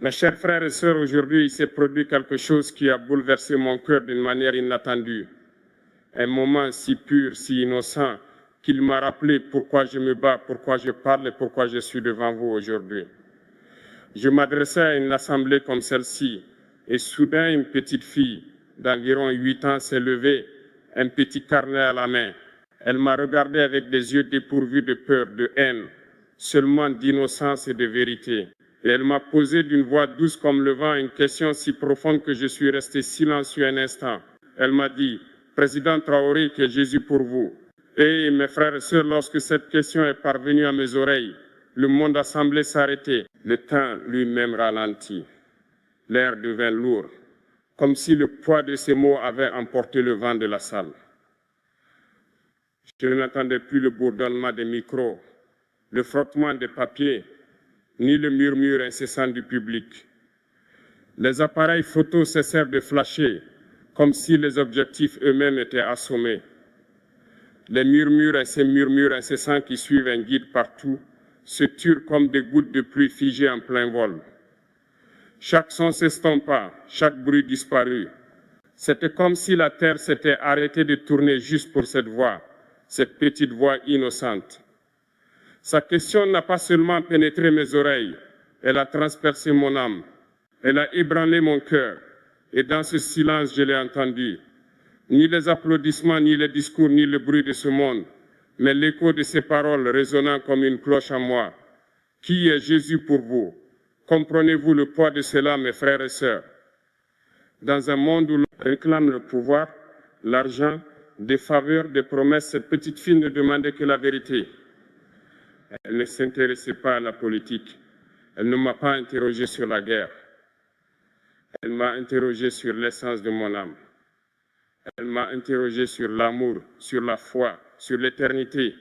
Mes chers frères et sœurs, aujourd'hui, il s'est produit quelque chose qui a bouleversé mon cœur d'une manière inattendue. Un moment si pur, si innocent, qu'il m'a rappelé pourquoi je me bats, pourquoi je parle et pourquoi je suis devant vous aujourd'hui. Je m'adressais à une assemblée comme celle-ci, et soudain une petite fille d'environ 8 ans s'est levée, un petit carnet à la main. Elle m'a regardé avec des yeux dépourvus de peur, de haine, seulement d'innocence et de vérité. Et elle m'a posé d'une voix douce comme le vent une question si profonde que je suis resté silencieux un instant. Elle m'a dit, « Président Traoré, que Jésus pour vous ». Et mes frères et sœurs, lorsque cette question est parvenue à mes oreilles, le monde a semblé s'arrêter. Le temps lui-même ralentit. L'air devint lourd, comme si le poids de ces mots avait emporté le vent de la salle. Je n'entendais plus le bourdonnement des micros, le frottement des papiers, ni le murmure incessant du public. Les appareils photos cessèrent de flasher, comme si les objectifs eux-mêmes étaient assommés. Les murmures et ces murmures incessants qui suivent un guide partout se turent comme des gouttes de pluie figées en plein vol. Chaque son s'estompa, chaque bruit disparut. C'était comme si la terre s'était arrêtée de tourner juste pour cette voix, cette petite voix innocente. Sa question n'a pas seulement pénétré mes oreilles, elle a transpercé mon âme, elle a ébranlé mon cœur, et dans ce silence, je l'ai entendu. Ni les applaudissements, ni les discours, ni le bruit de ce monde, mais l'écho de ces paroles résonnant comme une cloche en moi. Qui est Jésus pour vous? Comprenez-vous le poids de cela, mes frères et sœurs? Dans un monde où l'on réclame le pouvoir, l'argent, des faveurs, des promesses, cette petite fille ne demandait que la vérité. Elle ne s'intéressait pas à la politique. Elle ne m'a pas interrogé sur la guerre. Elle m'a interrogé sur l'essence de mon âme. Elle m'a interrogé sur l'amour, sur la foi, sur l'éternité.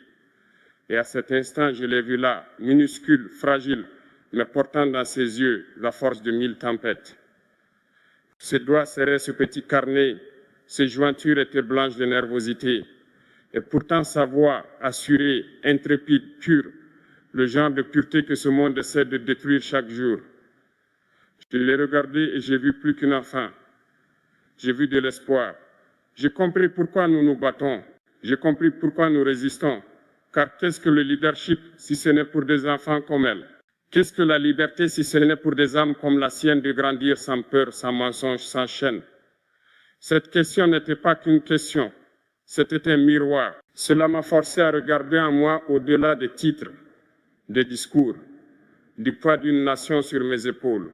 Et à cet instant, je l'ai vue là, minuscule, fragile, mais portant dans ses yeux la force de 1000 tempêtes. Ses doigts serraient ce petit carnet, ses jointures étaient blanches de nervosité. Et pourtant sa voix, assurée, intrépide, pure, le genre de pureté que ce monde essaie de détruire chaque jour. Je l'ai regardée et j'ai vu plus qu'un enfant. J'ai vu de l'espoir. J'ai compris pourquoi nous nous battons. J'ai compris pourquoi nous résistons. Car qu'est-ce que le leadership si ce n'est pour des enfants comme elle? Qu'est-ce que la liberté si ce n'est pour des âmes comme la sienne de grandir sans peur, sans mensonge, sans chaîne? Cette question n'était pas qu'une question, c'était un miroir. Cela m'a forcé à regarder en moi au-delà des titres, des discours, du poids d'une nation sur mes épaules.